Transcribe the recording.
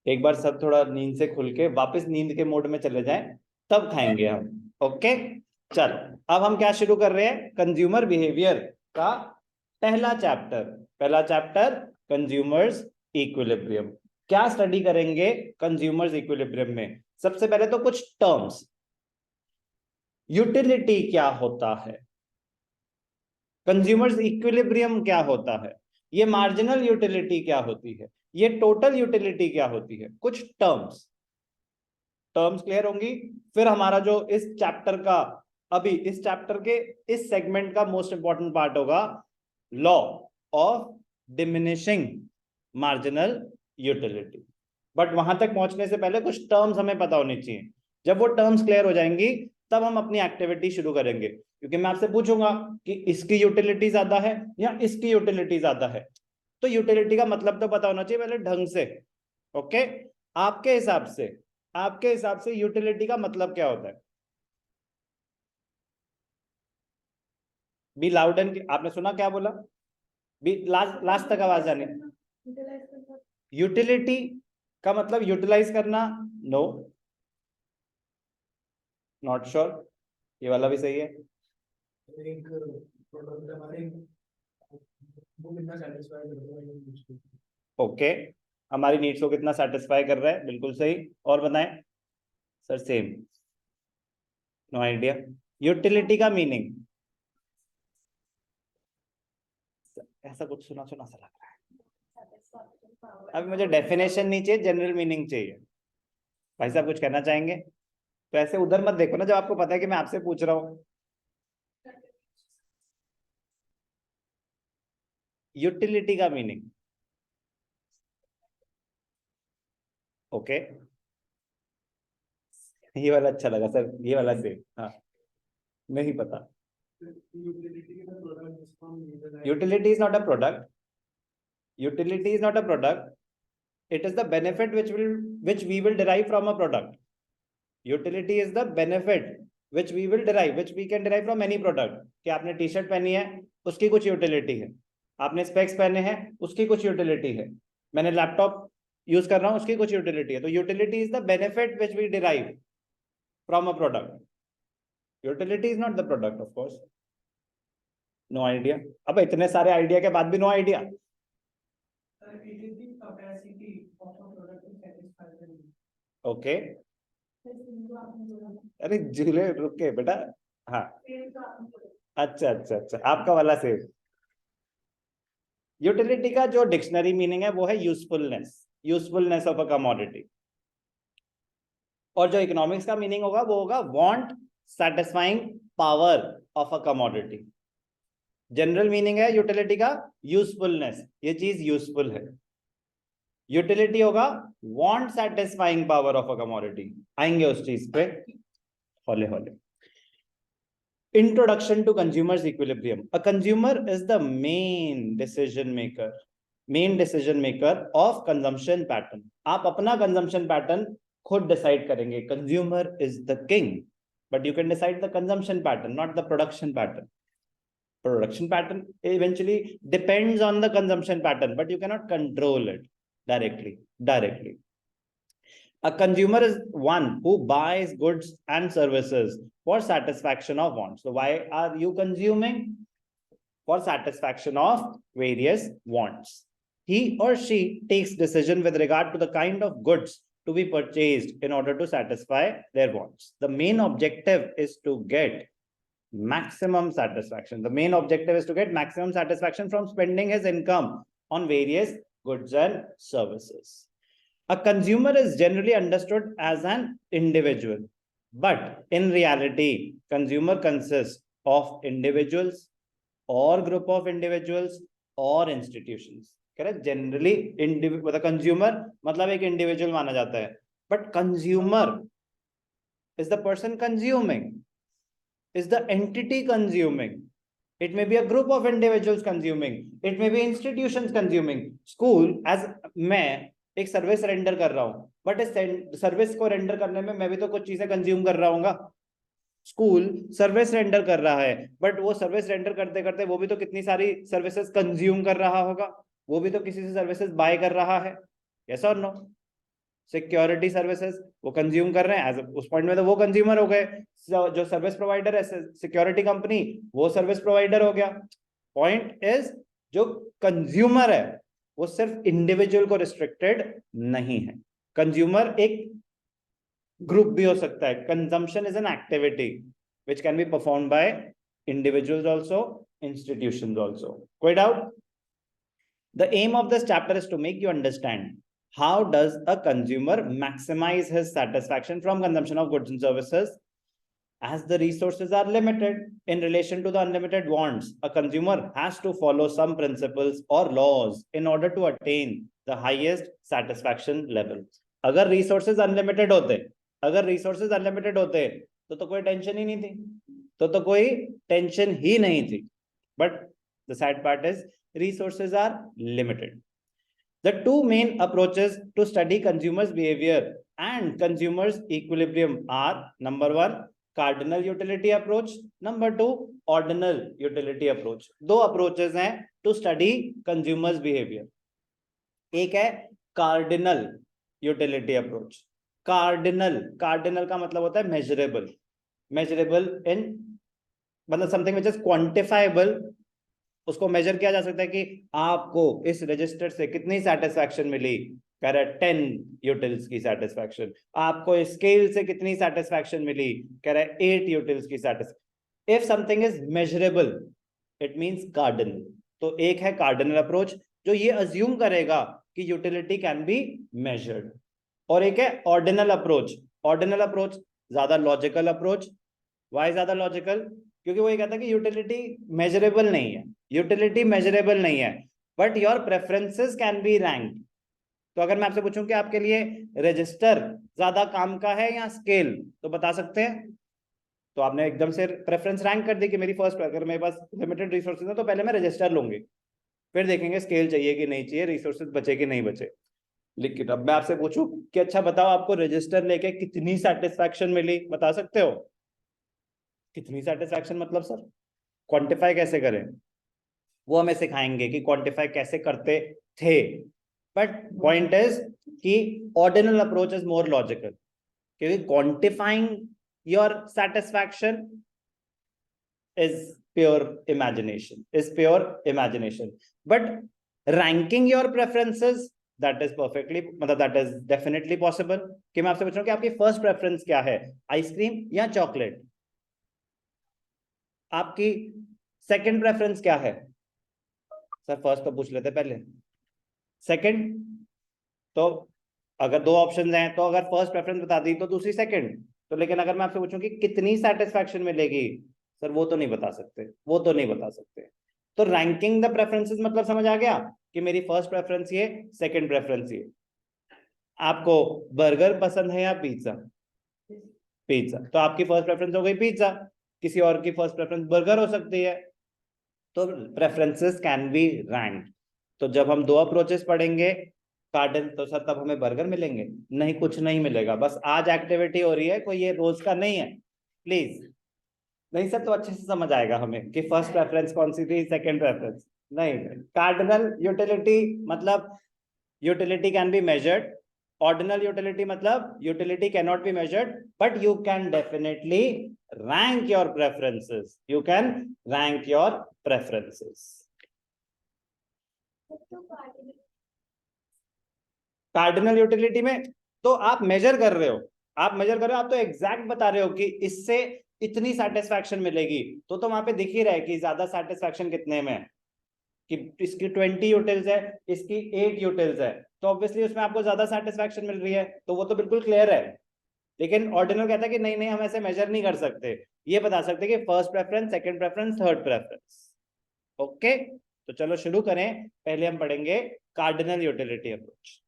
एक बार सब थोड़ा नींद से खुल के वापस नींद के मोड में चले जाएं, तब खाएंगे हम। ओके, चल अब हम क्या शुरू कर रहे हैं, कंज्यूमर बिहेवियर का पहला चैप्टर। पहला चैप्टर कंज्यूमर्स इक्विलिब्रियम। क्या स्टडी करेंगे कंज्यूमर्स इक्विलिब्रियम में? सबसे पहले तो कुछ टर्म्स। यूटिलिटी क्या होता है, कंज्यूमर्स इक्विलिब्रियम क्या होता है, ये मार्जिनल यूटिलिटी क्या होती है, ये टोटल यूटिलिटी क्या होती है, कुछ टर्म्स। टर्म्स क्लियर होंगी, फिर हमारा जो इस चैप्टर का, अभी इस चैप्टर के इस सेगमेंट का मोस्ट इंपॉर्टेंट पार्ट होगा law of diminishing marginal utility. But वहां तक पहुंचने से पहले कुछ टर्म्स हमें पता होनी चाहिए। जब वो टर्म्स क्लियर हो जाएंगी तब हम अपनी एक्टिविटी शुरू करेंगे, क्योंकि मैं आपसे पूछूंगा कि इसकी यूटिलिटी ज्यादा है या इसकी यूटिलिटी ज्यादा है, तो यूटिलिटी का मतलब तो पता होना चाहिए पहले ढंग से। ओके, आपके हिसाब से, आपके हिसाब से यूटिलिटी का मतलब क्या होता है? बी लाउड एंड, आपने सुना क्या बोला? बी लास्ट लास्ट तक आवाज आने। यूटिलिटी का मतलब यूटिलाइज करना? No, not sure. ये वाला भी सही है। एक प्रोडक्ट हमारे वो कितना सेटिस्फाई करता है। ओके, हमारी नीड्स को कितना सेटिस्फाई कर रहा है, बिल्कुल सही। और बताएं sir. Same, no idea. Utility का मीनिंग ऐसा कुछ सुना सुना सा लग रहा है। अब मुझे डेफिनेशन नहीं चाहिए, जनरल मीनिंग चाहिए। भाई साहब कुछ कहना चाहेंगे? तो ऐसे उधर मत देखो ना जब आपको पता है कि मैं आपसे पूछ रहा हूँ। यूटिलिटी का मीनिंग, ओके, ये वाला अच्छा लगा सर, ये वाला से। हाँ, नहीं पता। Utility is not a product, utility is not a product, it is the benefit which we will derive from a product. Utility is the benefit which we will derive, which we can derive from any product. कि आपने T shirt पहनी है, उसकी कुछ utility है। आपने specs पहने हैं, उसकी कुछ यूटिलिटी है। मैंने लैपटॉप यूज कर रहा हूं, उसकी कुछ यूटिलिटी है। तो utility is the benefit which we derive from a product. Utility is not the product of course. No idea. अब इतने सारे आइडिया के बाद भी नो आइडिया। ओके, अरे झूले रुक के बेटा। हाँ, अच्छा अच्छा अच्छा, आपका वाला सेव। यूटिलिटी का जो डिक्शनरी मीनिंग है वो है usefulness, usefulness of a commodity. और जो इकोनॉमिक्स का मीनिंग होगा वो होगा want satisfying power of a commodity. General meaning है यूटिलिटी का यूजफुलनेस, ये चीज यूजफुल है। यूटिलिटी होगा want satisfying power of a commodity. आएंगे उस चीज पे हौले हौले। Introduction to consumer's equilibrium. A consumer is the main decision maker of consumption pattern. आप अपना consumption pattern खुद decide करेंगे. Consumer is the king, but you can decide the consumption pattern, not the production pattern. Production pattern eventually depends on the consumption pattern, but you cannot control it directly. A consumer is one who buys goods and services for satisfaction of wants. So why are you consuming? For satisfaction of various wants. He or she takes decision with regard to the kind of goods to be purchased in order to satisfy their wants. The main objective is to get maximum satisfaction. The main objective is to get maximum satisfaction from spending his income on various goods and services. A consumer is generally understood as an individual, but in reality, consumer consists of individuals or group of individuals or institutions. Correct? Generally, the consumer मतलब एक individual माना जाता है, but consumer is the person consuming, is the entity consuming. It may be a group of individuals consuming. It may be institutions consuming. School, as मैं एक service render कर रहा हूँ, बट इस सर्विस को रेंडर करने में मैं भी तो कुछ चीजें कंज्यूम कर रहा हूँगा। स्कूल सर्विस रेंडर कर रहा है, बट वो सर्विस रेंडर करते करते वो भी तो कितनी सारी सर्विसेज कंज्यूम कर रहा होगा, वो भी तो किसी से सर्विसेज बाय कर रहा है। यस और नो? सिक्योरिटी सर्विसेज वो कंज्यूम कर रहे हैं, एज उस पॉइंट में तो वो कंज्यूमर हो गए, जो सर्विस प्रोवाइडर है सिक्योरिटी कंपनी वो सर्विस प्रोवाइडर हो गया। पॉइंट इज जो कंज्यूमर है वो सिर्फ इंडिविजुअल को रिस्ट्रिक्टेड नहीं है, कंज्यूमर एक ग्रुप भी हो सकता है। Consumption is an activity which can be perform by individuals also, institutions also. कोई doubt? The aim of this chapter is to make you understand how does a consumer maximize his satisfaction from consumption of goods and services. As the resources are limited in relation to the unlimited wants, a consumer has to follow some principles or laws in order to attain the highest satisfaction level. अगर resources unlimited होते, अगर resources unlimited होते तो कोई tension ही नहीं थी, तो कोई टेंशन ही नहीं थी। But the sad part is resources are limited. The two main approaches to study consumers' behavior and consumers' equilibrium are: number one, cardinal utility approach, number two, ordinal utility approach. दो approaches हैं to study consumers' behavior. एक है cardinal utility approach. Cardinal का मतलब होता है measurable. Measurable in मतलब something which is quantifiable, उसको मेजर किया जा सकता है कि आपको इस रजिस्टर से कितनी सेटिस्फैक्शन मिली, कह रहा है 10 यूटिल्स की सेटिस्फैक्शन। आपको इस स्केल से कितनी सेटिस्फैक्शन मिली, कह रहा है 8 यूटिल्स की satisfaction. If something is measurable it means cardinal. तो एक है कार्डिनल अप्रोच जो ये अज्यूम करेगा कि यूटिलिटी कैन बी मेजर्ड, और एक है ऑर्डिनल अप्रोच। ऑर्डिनल अप्रोच ज्यादा लॉजिकल अप्रोच। व्हाई ज्यादा लॉजिकल? क्योंकि वो ये कहता है कि यूटिलिटी मेजरेबल नहीं है, यूटिलिटी मेजरेबल नहीं है, but your preferences can be ranked. तो अगर मैं आपसे पूछूं कि आपके लिए रजिस्टर ज्यादा काम का है या स्केल, तो बता सकते हैं? तो आपने एकदम से प्रेफरेंस रैंक कर दी कि मेरी फर्स्ट, अगर मेरे पास लिमिटेड रिसोर्सेज है तो पहले मैं रजिस्टर लूंगी, फिर देखेंगे स्केल चाहिए कि नहीं चाहिए, रिसोर्सेज बचे कि नहीं बचे। लेकिन अब मैं आपसे पूछूं कि अच्छा बताओ आपको रजिस्टर लेके कितनी सेटिस्फैक्शन मिली, बता सकते हो? कितनी सेटिस्फैक्शन मतलब सर क्वांटिफाई कैसे करें, वो हमें सिखाएंगे कि क्वांटिफाई कैसे करते थे। बट पॉइंट इज कि ordinal approach is more logical, क्योंकि quantifying your satisfaction is pure imagination, but ranking your preferences that is perfectly, मतलब दैट इज डेफिनेटली पॉसिबल। कि मैं आपसे पूछ रहा हूं कि आपकी फर्स्ट प्रेफरेंस क्या है, आइसक्रीम या चॉकलेट? आपकी सेकंड प्रेफरेंस क्या है? सर फर्स्ट तो पूछ लेते पहले, सेकंड। तो अगर दो ऑप्शन हैं तो अगर फर्स्ट प्रेफरेंस बता दी तो दूसरी सेकंड। तो लेकिन अगर मैं आपसे पूछूं कि कितनी सेटिस्फैक्शन मिलेगी, सर वो तो नहीं बता सकते, तो रैंकिंग द प्रेफरेंसेस मतलब समझ आ गया कि मेरी फर्स्ट प्रेफरेंस ये, सेकंड प्रेफरेंस ये। आपको बर्गर पसंद है या पिज्जा? पिज्जा, तो आपकी फर्स्ट प्रेफरेंस हो गई पिज्जा, किसी और की फर्स्ट प्रेफरेंस बर्गर हो सकती है। तो प्रेफरेंसेस कैन बी रैंक्ड। तो जब हम दो अप्रोचेस पढ़ेंगे कार्डिनल, तो सर तब हमें बर्गर मिलेंगे? नहीं, कुछ नहीं मिलेगा। बस आज एक्टिविटी हो रही है, कोई ये रोज का नहीं है, प्लीज। नहीं सर, तो अच्छे से समझ आएगा हमें कि फर्स्ट प्रेफरेंस कौन सी थी, सेकंड प्रेफरेंस नहीं। कार्डिनल यूटिलिटी मतलब utility can be measured, ordinal utility मतलब utility can not be measured, but you can definitely rank your preferences. You can rank your preferences. Cardinal utility में तो आप major कर रहे हो, आप तो एग्जैक्ट बता रहे हो कि इससे इतनी सेटिस्फैक्शन मिलेगी। तो वहां पे दिख ही रहा है कि ज्यादा सेटिस्फैक्शन कितने में है, कि इसकी 20 यूटिल्स है, इसकी 8 यूटिल्स है, तो ऑब्वियसली उसमें आपको ज्यादा सेटिस्फैक्शन मिल रही है, तो वो तो बिल्कुल क्लियर है। लेकिन ऑर्डिनल कहता है कि नहीं हम ऐसे मेजर नहीं कर सकते, ये बता सकते कि first preference, second preference, third preference. Okay, तो चलो शुरू करें। पहले हम पढ़ेंगे कार्डिनल यूटिलिटी अप्रोच।